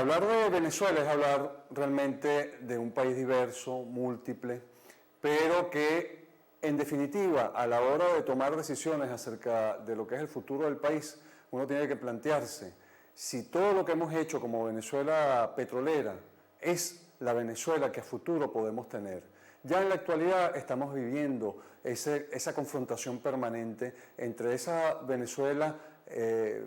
Hablar de Venezuela es hablar realmente de un país diverso, múltiple, pero que en definitiva a la hora de tomar decisiones acerca de lo que es el futuro del país, uno tiene que plantearse si todo lo que hemos hecho como Venezuela petrolera es la Venezuela que a futuro podemos tener. Ya en la actualidad estamos viviendo esa confrontación permanente entre esa Venezuela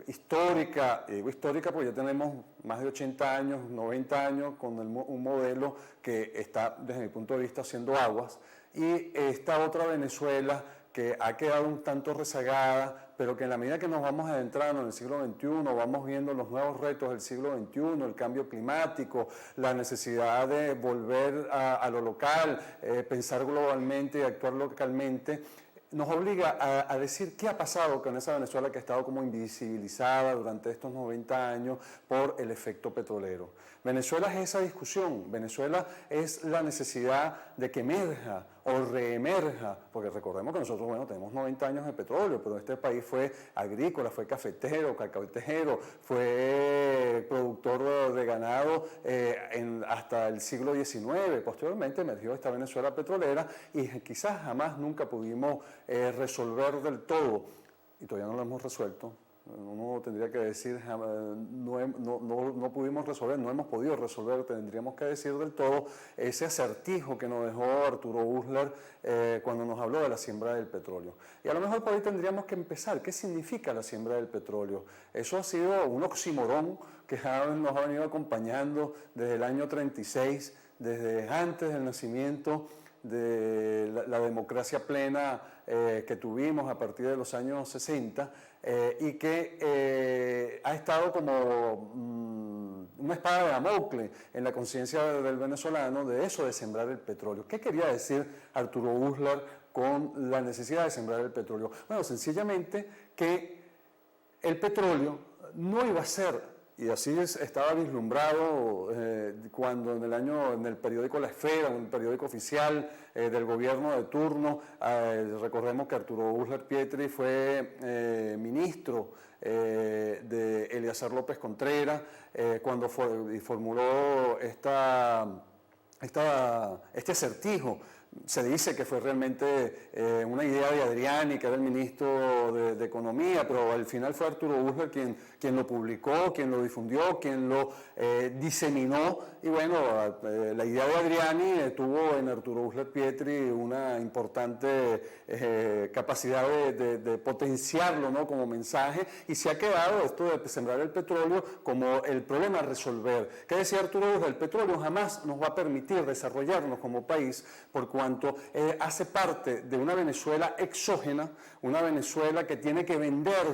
histórica, y digo histórica porque ya tenemos más de 80 años, 90 años con un modelo que está desde mi punto de vista haciendo aguas, y esta otra Venezuela que ha quedado un tanto rezagada, pero que en la medida que nos vamos adentrando en el siglo XXI, vamos viendo los nuevos retos del siglo XXI, el cambio climático, la necesidad de volver a lo local, pensar globalmente y actuar localmente, nos obliga a decir qué ha pasado con esa Venezuela que ha estado como invisibilizada durante estos 90 años por el efecto petrolero. Venezuela es esa discusión, Venezuela es la necesidad de que emerja o reemerja, porque recordemos que nosotros, bueno, tenemos 90 años de petróleo, pero este país fue agrícola, fue cafetero, cacautero, fue productor de ganado hasta el siglo XIX. Posteriormente emergió esta Venezuela petrolera y quizás jamás nunca pudimos resolver del todo, y todavía no lo hemos resuelto. Uno tendría que decir, no pudimos resolver, no hemos podido resolver, tendríamos que decir del todo ese acertijo que nos dejó Arturo Uslar cuando nos habló de la siembra del petróleo. Y a lo mejor por ahí tendríamos que empezar. ¿Qué significa la siembra del petróleo? Eso ha sido un oxímoron que nos ha venido acompañando desde el año 36, desde antes del nacimiento de la democracia plena que tuvimos a partir de los años 60 y que ha estado como una espada de Damocles en la conciencia del venezolano de eso de sembrar el petróleo. ¿Qué quería decir Arturo Uslar con la necesidad de sembrar el petróleo? Bueno, sencillamente que el petróleo no iba a ser, y así estaba vislumbrado cuando en el periódico La Esfera, un periódico oficial del gobierno de turno, recordemos que Arturo Uslar Pietri fue ministro de Eleazar López Contreras cuando formuló este acertijo. Se dice que fue realmente una idea de Adriani, que era el ministro de Economía, pero al final fue Arturo Uslar quien lo publicó, quien lo difundió, quien lo diseminó. Y bueno, la idea de Adriani tuvo en Arturo Uslar Pietri una importante capacidad de potenciarlo, ¿no?, como mensaje, y se ha quedado esto de sembrar el petróleo como el problema a resolver. ¿Qué decía Arturo Uslar? El petróleo jamás nos va a permitir desarrollarnos como país por cuanto hace parte de una Venezuela exógena, una Venezuela que tiene que vender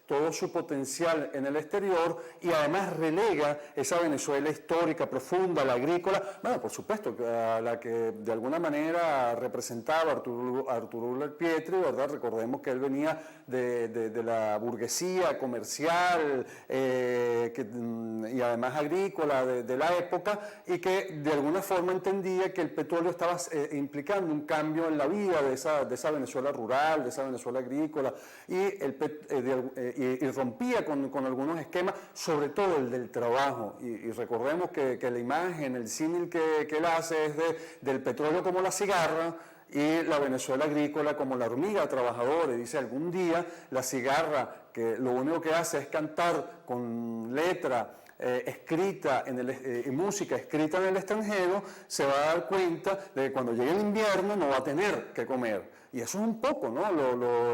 todo su potencial en el exterior y además relega esa Venezuela histórica, profunda, la agrícola, bueno, por supuesto, a la que de alguna manera representaba Arturo Uslar Pietri, ¿verdad? Recordemos que él venía de la burguesía comercial y además agrícola de la época, y que de alguna forma entendía que el petróleo estaba implicando un cambio en la vida de esa Venezuela rural, de esa Venezuela agrícola, y rompía con algunos esquemas, sobre todo el del trabajo. Y recordemos que la imagen, el símil que él hace es del petróleo como la cigarra y la Venezuela agrícola como la hormiga trabajadora. Y dice, algún día la cigarra, que lo único que hace es cantar con letra escrita y música escrita en el extranjero, se va a dar cuenta de que cuando llegue el invierno no va a tener que comer. Y eso es un poco, ¿no?,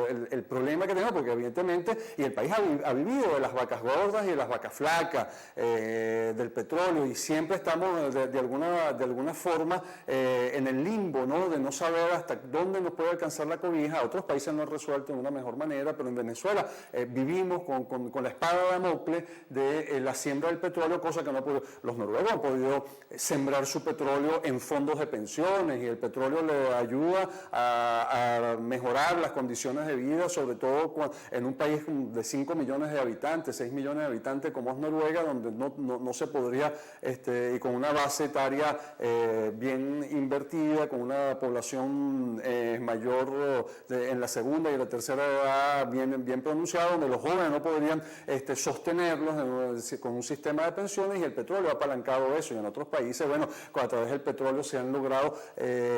el problema que tenemos, porque evidentemente, y el país ha vivido de las vacas gordas y de las vacas flacas, del petróleo, y siempre estamos de alguna forma en el limbo, ¿no?, de no saber hasta dónde nos puede alcanzar la cobija. Otros países lo han resuelto de una mejor manera, pero en Venezuela vivimos con la espada de Damocles de la siembra del petróleo, cosa que no ha podido. Los noruegos han podido sembrar su petróleo en fondos de pensiones, y el petróleo le ayuda a para mejorar las condiciones de vida, sobre todo en un país de 5 millones de habitantes, 6 millones de habitantes como es Noruega, donde no se podría, y con una base etaria bien invertida, con una población mayor en la segunda y la tercera edad bien pronunciada, donde los jóvenes no podrían sostenerlos con un sistema de pensiones, y el petróleo ha apalancado eso. Y en otros países, bueno, a través del petróleo se han logrado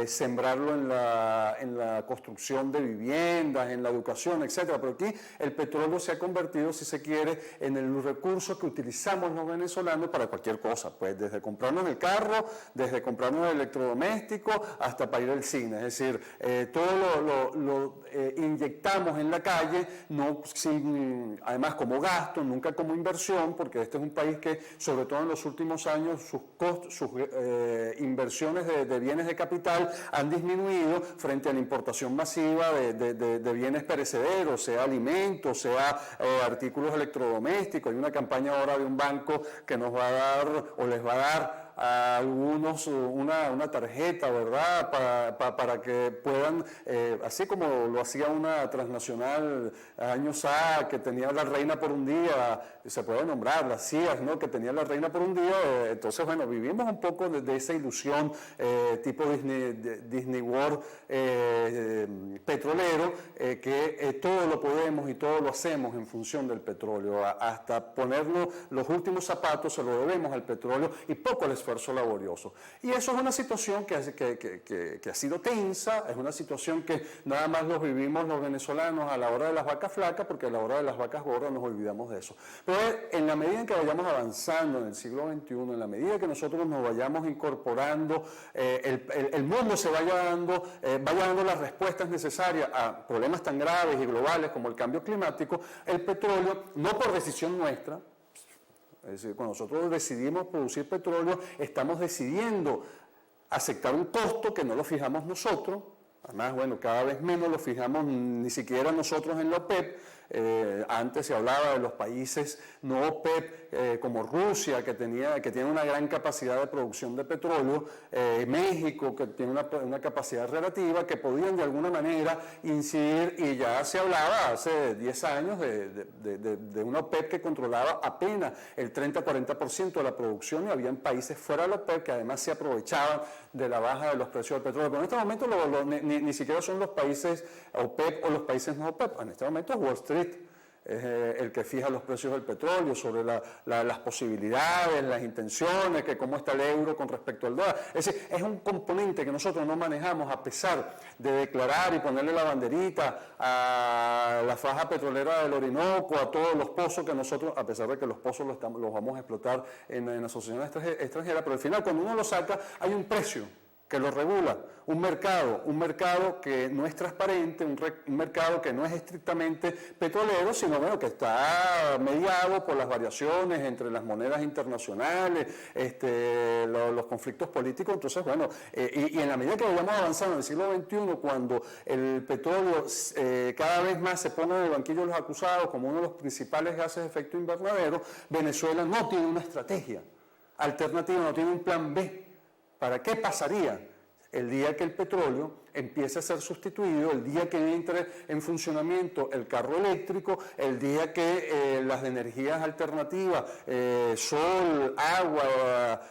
sembrarlo en la construcción de viviendas, en la educación, etcétera. Pero aquí el petróleo se ha convertido, si se quiere, en el recurso que utilizamos los venezolanos para cualquier cosa, pues desde comprarnos el carro, desde comprarnos el electrodoméstico, hasta para ir al cine. Es decir, todo lo inyectamos en la calle, además como gasto, nunca como inversión, porque este es un país que, sobre todo en los últimos años, sus inversiones de bienes de capital han disminuido frente a la importación masiva de bienes perecederos, sea alimentos, sea artículos electrodomésticos. Hay una campaña ahora de un banco que nos va a dar, o les va a dar a algunos una tarjeta, ¿verdad?, para que puedan, así como lo hacía una transnacional años A, que tenía la reina por un día, se puede nombrar, las CIAs, ¿no?, que tenía la reina por un día. Entonces, bueno, vivimos un poco de esa ilusión tipo Disney World petrolero, que todo lo podemos y todo lo hacemos en función del petróleo, hasta ponerlo los últimos zapatos se lo debemos al petróleo, y poco al esfuerzo laborioso. Y eso es una situación que ha sido tensa, es una situación que nada más los vivimos los venezolanos a la hora de las vacas flacas, porque a la hora de las vacas gordas nos olvidamos de eso. Pero en la medida en que vayamos avanzando en el siglo XXI, en la medida que nosotros nos vayamos incorporando, el mundo se vaya dando las respuestas necesarias a problemas tan graves y globales como el cambio climático, el petróleo, no por decisión nuestra. Es decir, cuando nosotros decidimos producir petróleo, estamos decidiendo aceptar un costo que no lo fijamos nosotros. Además, bueno, cada vez menos lo fijamos ni siquiera nosotros en la OPEP. Antes se hablaba de los países no OPEP, como Rusia, que tiene una gran capacidad de producción de petróleo, México, que tiene una capacidad relativa, que podían de alguna manera incidir, y ya se hablaba hace 10 años de una OPEP que controlaba apenas el 30-40% de la producción, y habían países fuera de la OPEP que además se aprovechaban de la baja de los precios del petróleo. Pero en este momento ni siquiera son los países OPEP o los países no OPEP. En este momento es Wall Street es el que fija los precios del petróleo, sobre las posibilidades, las intenciones, que cómo está el euro con respecto al dólar. Es decir, es un componente que nosotros no manejamos, a pesar de declarar y ponerle la banderita a la faja petrolera del Orinoco, a todos los pozos que nosotros, a pesar de que los pozos los vamos a explotar en asociaciones extranjeras, pero al final cuando uno lo saca hay un precio que lo regula, un mercado que no es transparente, un mercado que no es estrictamente petrolero, sino bueno, que está mediado por las variaciones entre las monedas internacionales, los conflictos políticos. Entonces, bueno, y en la medida que vayamos avanzando en el siglo XXI, cuando el petróleo cada vez más se pone en el banquillo de los acusados como uno de los principales gases de efecto invernadero, Venezuela no tiene una estrategia alternativa, no tiene un plan B. ¿Para qué pasaría el día que el petróleo empiece a ser sustituido, el día que entre en funcionamiento el carro eléctrico, el día que las energías alternativas, sol, agua,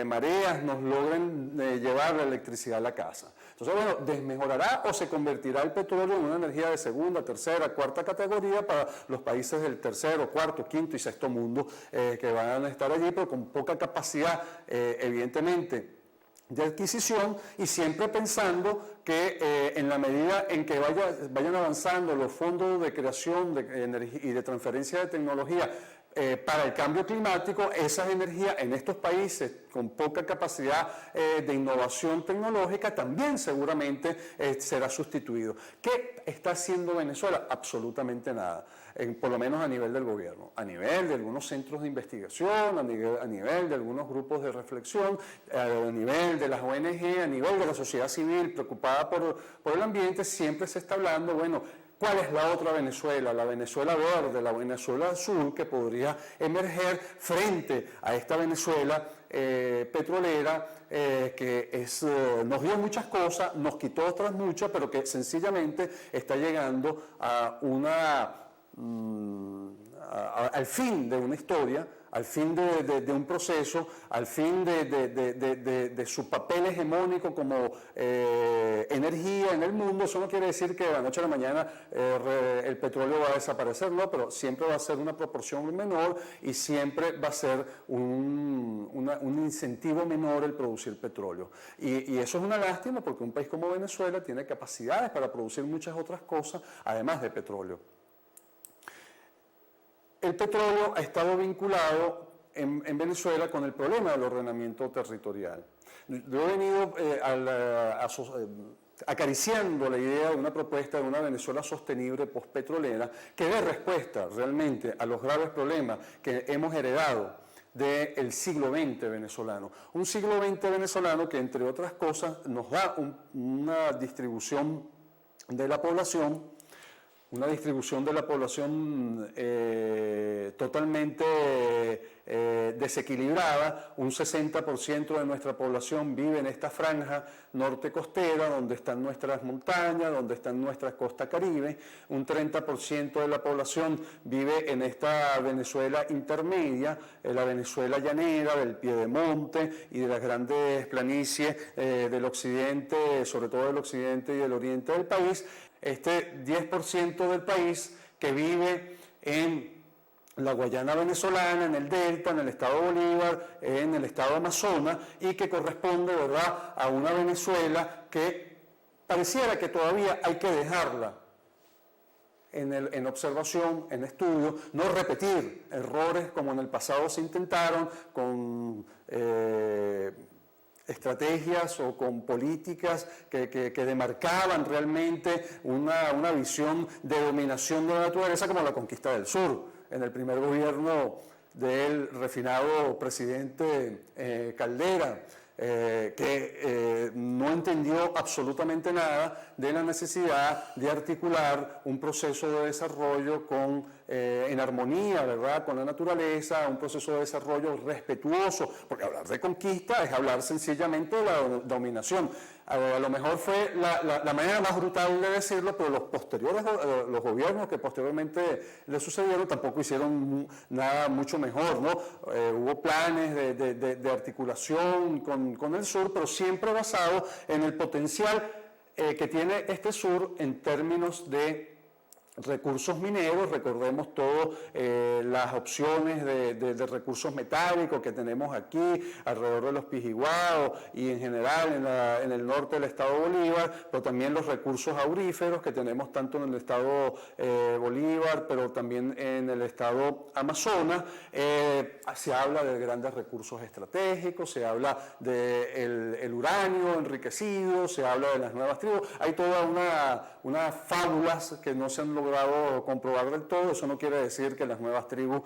mareas, nos logren llevar la electricidad a la casa? Entonces, bueno, ¿desmejorará o se convertirá el petróleo en una energía de segunda, tercera, cuarta categoría para los países del tercero, cuarto, quinto y sexto mundo que van a estar allí, pero con poca capacidad, evidentemente, de adquisición, y siempre pensando que en la medida en que vayan avanzando los fondos de creación de energía y de transferencia de tecnología para el cambio climático, esas energías en estos países con poca capacidad de innovación tecnológica también seguramente será sustituido. ¿Qué está haciendo Venezuela? Absolutamente nada, por lo menos a nivel del gobierno, a nivel de algunos centros de investigación, a nivel de algunos grupos de reflexión, a nivel de las ONG, a nivel de la sociedad civil preocupada por el ambiente. Siempre se está hablando, bueno, ¿cuál es la otra Venezuela? La Venezuela verde, la Venezuela azul, que podría emerger frente a esta Venezuela petrolera que nos dio muchas cosas, nos quitó otras muchas, pero que sencillamente está llegando a al fin de una historia, al fin de un proceso, al fin de su papel hegemónico como energía en el mundo. Eso no quiere decir que de la noche a la mañana el petróleo va a desaparecer, no, pero siempre va a ser una proporción menor y siempre va a ser un incentivo menor el producir petróleo. Y eso es una lástima porque un país como Venezuela tiene capacidades para producir muchas otras cosas, además de petróleo. El petróleo ha estado vinculado en Venezuela con el problema del ordenamiento territorial. Yo he venido acariciando la idea de una propuesta de una Venezuela sostenible postpetrolera que dé respuesta realmente a los graves problemas que hemos heredado del siglo XX venezolano. Un siglo XX venezolano que, entre otras cosas, nos da una distribución de la población totalmente desequilibrada. Un 60% de nuestra población vive en esta franja norte costera, donde están nuestras montañas, donde están nuestras costas caribe. Un 30% de la población vive en esta Venezuela intermedia, la Venezuela llanera, del piedemonte y de las grandes planicies del occidente, sobre todo del occidente y del oriente del país. Este 10% del país que vive en la Guayana venezolana, en el Delta, en el estado Bolívar, en el estado Amazonas, y que corresponde, ¿verdad?, a una Venezuela que pareciera que todavía hay que dejarla en observación, en estudio, no repetir errores como en el pasado se intentaron con estrategias o con políticas que demarcaban realmente una visión de dominación de la naturaleza, como la conquista del sur, en el primer gobierno del refinado presidente Caldera, que no entendió absolutamente nada de la necesidad de articular un proceso de desarrollo en armonía, ¿verdad?, con la naturaleza, un proceso de desarrollo respetuoso, porque hablar de conquista es hablar sencillamente de la dominación. A lo mejor fue la manera más brutal de decirlo, pero los gobiernos que posteriormente le sucedieron tampoco hicieron nada mucho mejor, ¿no? Hubo planes de articulación con el sur, pero siempre basado en el potencial que tiene este sur en términos de recursos mineros. Recordemos todas las opciones de recursos metálicos que tenemos aquí alrededor de los Pijiguaos y en general en el norte del estado Bolívar, pero también los recursos auríferos que tenemos tanto en el estado Bolívar, pero también en el estado Amazonas. Se habla de grandes recursos estratégicos, se habla del uranio enriquecido, se habla de las nuevas tribus. Hay toda unas fábulas que no se han logrado comprobar del todo. Eso no quiere decir que las nuevas tribus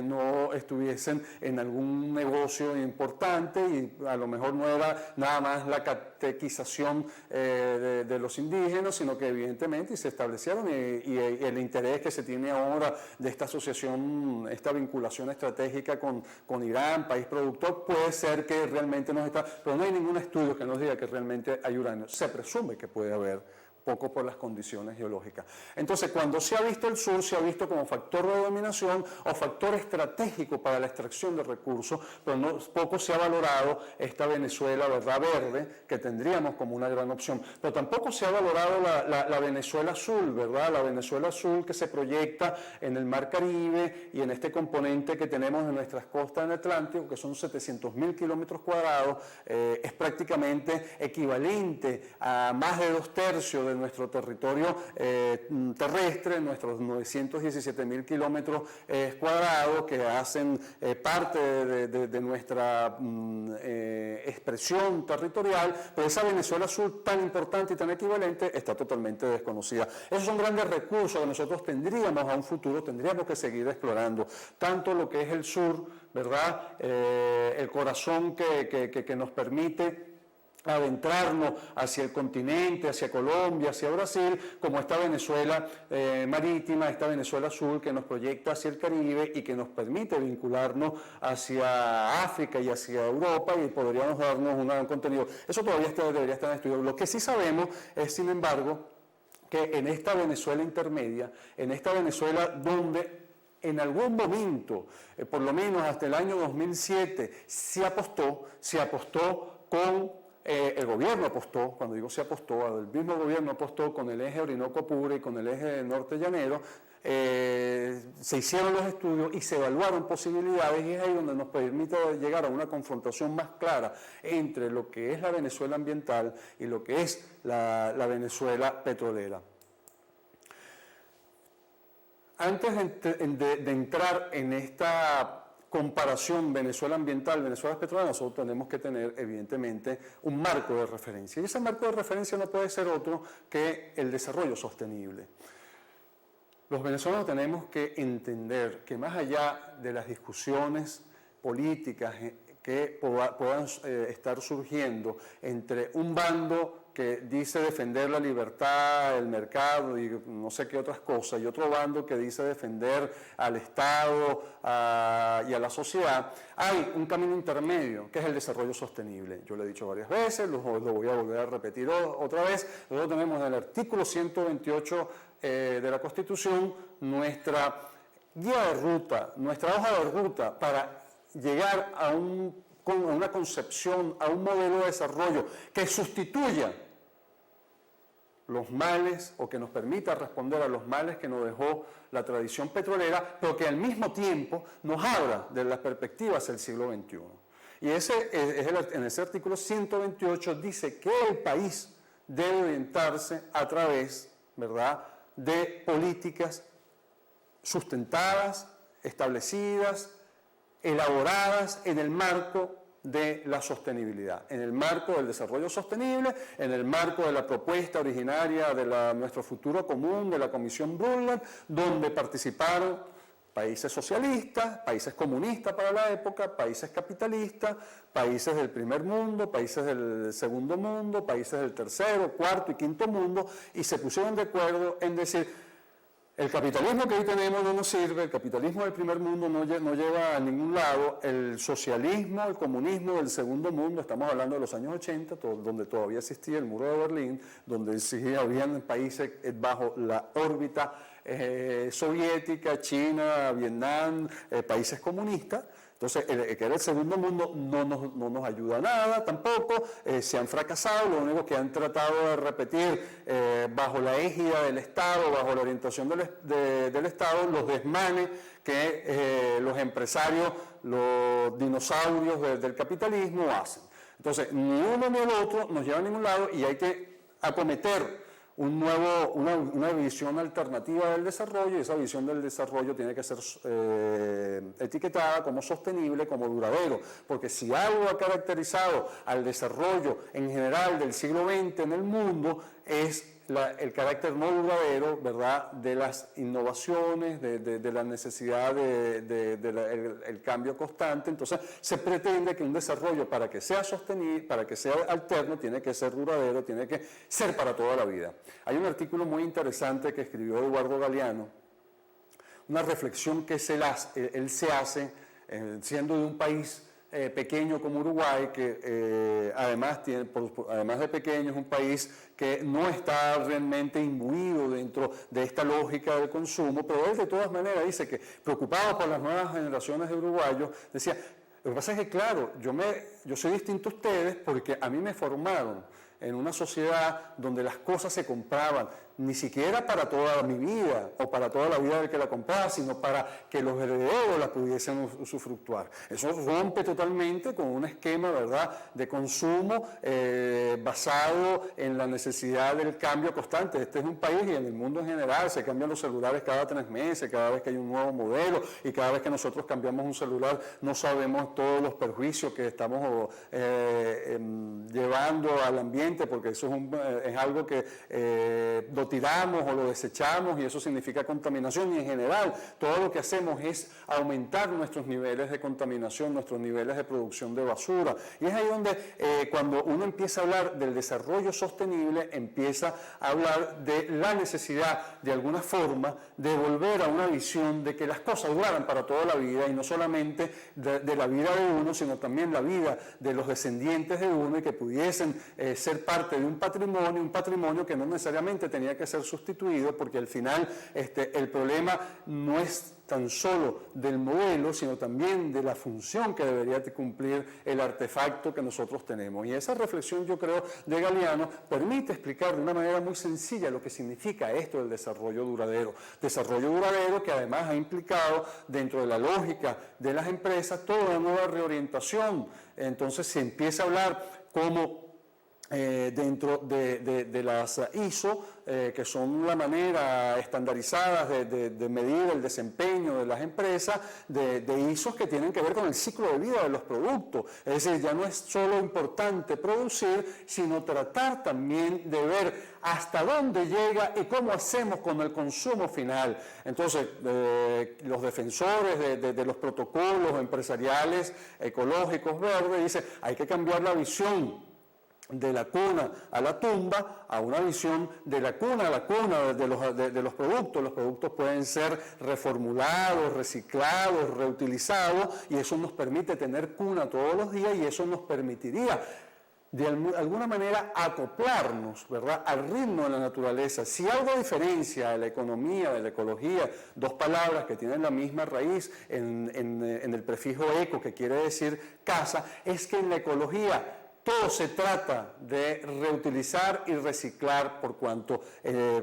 no estuviesen en algún negocio importante, y a lo mejor no era nada más la catequización de los indígenas, sino que evidentemente se establecieron y el interés que se tiene ahora de esta asociación, esta vinculación estratégica con Irán, país productor, puede ser que realmente nos está, pero no hay ningún estudio que nos diga que realmente hay uranio. Se presume que puede haber, poco por las condiciones geológicas. Entonces, cuando se ha visto el sur, se ha visto como factor de dominación o factor estratégico para la extracción de recursos, pero poco se ha valorado esta Venezuela, ¿verdad?, verde, que tendríamos como una gran opción. Pero tampoco se ha valorado la Venezuela azul, ¿verdad?, la Venezuela azul que se proyecta en el Mar Caribe y en este componente que tenemos en nuestras costas en el Atlántico, que son 700.000 kilómetros cuadrados, es prácticamente equivalente a más de 2/3 de nuestro territorio terrestre, nuestros 917.000 kilómetros cuadrados, que hacen parte de nuestra expresión territorial, pero esa Venezuela azul tan importante y tan equivalente está totalmente desconocida. Esos son grandes recursos que nosotros tendríamos a un futuro, tendríamos que seguir explorando, tanto lo que es el sur, ¿verdad?, el corazón que nos permite adentrarnos hacia el continente, hacia Colombia, hacia Brasil, como esta Venezuela marítima, esta Venezuela azul que nos proyecta hacia el Caribe y que nos permite vincularnos hacia África y hacia Europa y podríamos darnos un gran contenido. Eso todavía debería estar en estudio. Lo que sí sabemos es, sin embargo, que en esta Venezuela intermedia, en esta Venezuela donde en algún momento, por lo menos hasta el año 2007, se apostó con el gobierno apostó, cuando digo se apostó, el mismo gobierno apostó con el eje Orinoco-Apure y con el eje Norte Llanero, se hicieron los estudios y se evaluaron posibilidades y es ahí donde nos permite llegar a una confrontación más clara entre lo que es la Venezuela ambiental y lo que es la Venezuela petrolera. Antes de entrar en esta comparación Venezuela ambiental, Venezuela petrolera, nosotros tenemos que tener evidentemente un marco de referencia. Y ese marco de referencia no puede ser otro que el desarrollo sostenible. Los venezolanos tenemos que entender que más allá de las discusiones políticas que puedan estar surgiendo entre un bando que dice defender la libertad, el mercado y no sé qué otras cosas, y otro bando que dice defender al Estado y a la sociedad, hay un camino intermedio que es el desarrollo sostenible. Yo lo he dicho varias veces, lo voy a volver a repetir otra vez. Nosotros tenemos en el artículo 128 de la Constitución nuestra guía de ruta, nuestra hoja de ruta para llegar a una concepción, a un modelo de desarrollo que sustituya los males o que nos permita responder a los males que nos dejó la tradición petrolera, pero que al mismo tiempo nos abra de las perspectivas del siglo XXI. Y en ese artículo 128 dice que el país debe orientarse a través, ¿verdad?, de políticas sustentadas, establecidas, elaboradas en el marco de la sostenibilidad, en el marco del desarrollo sostenible, en el marco de la propuesta originaria de nuestro futuro común, de la Comisión Brundtland, donde participaron países socialistas, países comunistas para la época, países capitalistas, países del primer mundo, países del segundo mundo, países del tercero, cuarto y quinto mundo, y se pusieron de acuerdo en decir: el capitalismo que hoy tenemos no nos sirve, el capitalismo del primer mundo no lleva a ningún lado, el socialismo, el comunismo del segundo mundo, estamos hablando de los años 80, donde todavía existía el muro de Berlín, donde sí habían países bajo la órbita soviética, China, Vietnam, países comunistas. Entonces, que era el segundo mundo, no nos ayuda a nada tampoco, se han fracasado, lo único que han tratado de repetir bajo la égida del Estado, bajo la orientación del Estado, los desmanes que los empresarios, los dinosaurios del capitalismo hacen. Entonces, ni uno ni el otro nos lleva a ningún lado y hay que acometer una visión alternativa del desarrollo, y esa visión del desarrollo tiene que ser etiquetada como sostenible, como duradero, porque si algo ha caracterizado al desarrollo en general del siglo XX en el mundo es el carácter no duradero, ¿verdad?, de las innovaciones, de la necesidad del cambio constante. Entonces, se pretende que un desarrollo, para que sea sostenible, para que sea alterno, tiene que ser duradero, tiene que ser para toda la vida. Hay un artículo muy interesante que escribió Eduardo Galeano, una reflexión que él se hace siendo de un país pequeño como Uruguay, que además de pequeño, es un país que no está realmente imbuido dentro de esta lógica del consumo, pero él de todas maneras dice que, preocupado por las nuevas generaciones de uruguayos, decía: lo que pasa es que, claro, yo soy distinto a ustedes porque a mí me formaron en una sociedad donde las cosas se compraban, ni siquiera para toda mi vida o para toda la vida del que la compraba, sino para que los herederos la pudiesen usufructuar. Eso rompe totalmente con un esquema, ¿verdad?, de consumo basado en la necesidad del cambio constante. Este es un país, y en el mundo en general se cambian los celulares cada 3 meses, cada vez que hay un nuevo modelo, y cada vez que nosotros cambiamos un celular no sabemos todos los perjuicios que estamos o llevando al ambiente, porque eso es algo que lo tiramos o lo desechamos y eso significa contaminación, y en general todo lo que hacemos es aumentar nuestros niveles de contaminación, nuestros niveles de producción de basura. Y es ahí donde cuando uno empieza a hablar del desarrollo sostenible, empieza a hablar de la necesidad de alguna forma de volver a una visión de que las cosas duraran para toda la vida, y no solamente de la vida de uno, sino también la vida de los descendientes de uno, y que pudiesen ser parte de un patrimonio que no necesariamente tenía que ser sustituido, porque al final el problema no es tan solo del modelo, sino también de la función que debería cumplir el artefacto que nosotros tenemos. Y esa reflexión, yo creo, de Galeano permite explicar de una manera muy sencilla lo que significa esto del desarrollo duradero. Desarrollo duradero que además ha implicado dentro de la lógica de las empresas toda una nueva reorientación. Entonces se empieza a hablar como dentro de las ISO, que son la manera estandarizada de medir el desempeño de las empresas, de ISOs que tienen que ver con el ciclo de vida de los productos. Es decir, ya no es solo importante producir, sino tratar también de ver hasta dónde llega y cómo hacemos con el consumo final. Entonces, los defensores de los protocolos empresariales ecológicos verdes dicen, hay que cambiar la visión de la cuna a la tumba, a una visión de la cuna a la cuna de los productos. Los productos pueden ser reformulados, reciclados, reutilizados, y eso nos permite tener cuna todos los días, y eso nos permitiría de alguna manera acoplarnos, ¿verdad?, al ritmo de la naturaleza. Si algo diferencia de la economía, de la ecología, dos palabras que tienen la misma raíz en el prefijo eco, que quiere decir casa, es que en la ecología todo se trata de reutilizar y reciclar, por cuanto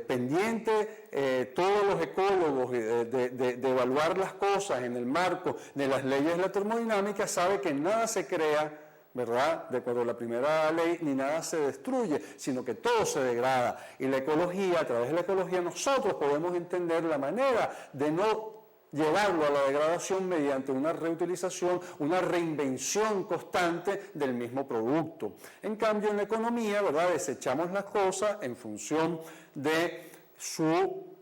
pendiente todos los ecólogos de evaluar las cosas en el marco de las leyes de la termodinámica, sabe que nada se crea, ¿verdad?, de acuerdo a la primera ley, ni nada se destruye, sino que todo se degrada. Y la ecología, a través de la ecología, nosotros podemos entender la manera de no llevarlo a la degradación mediante una reutilización, una reinvención constante del mismo producto. En cambio, en la economía, ¿verdad?, desechamos las cosas en función de su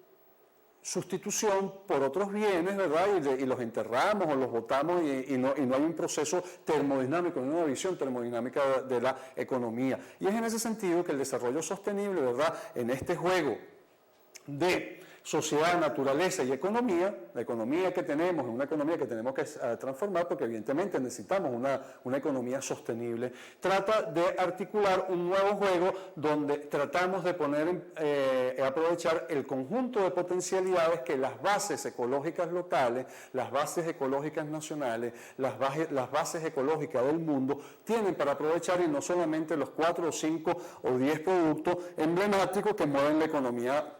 sustitución por otros bienes, ¿verdad?, y los enterramos o los botamos, y no hay un proceso termodinámico, no hay una visión termodinámica de la economía. Y es en ese sentido que el desarrollo sostenible, ¿verdad?, en este juego de sociedad, naturaleza y economía, la economía que tenemos es una economía que tenemos que transformar, porque evidentemente necesitamos una economía sostenible, trata de articular un nuevo juego donde tratamos de aprovechar el conjunto de potencialidades que las bases ecológicas locales, las bases ecológicas nacionales, las bases ecológicas del mundo tienen para aprovechar, y no solamente los 4 o 5 o 10 productos emblemáticos que mueven la economía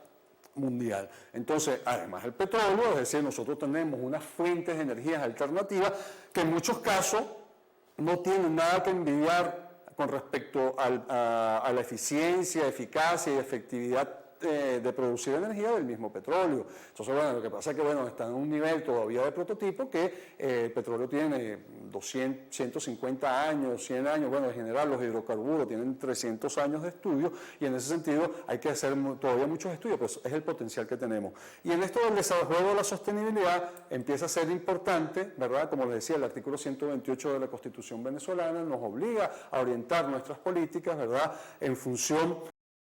mundial. Entonces, además el petróleo, es decir, nosotros tenemos unas fuentes de energías alternativas que en muchos casos no tienen nada que envidiar con respecto a la eficiencia, eficacia y efectividad de producir energía del mismo petróleo. Entonces, bueno, lo que pasa es que, bueno, está en un nivel todavía de prototipo, que el petróleo tiene 200, 150 años, 100 años, bueno, en general los hidrocarburos tienen 300 años de estudio, y en ese sentido hay que hacer todavía muchos estudios, pero es el potencial que tenemos. Y en esto del desarrollo de la sostenibilidad empieza a ser importante, ¿verdad? Como les decía, el artículo 128 de la Constitución venezolana nos obliga a orientar nuestras políticas, ¿verdad?, en función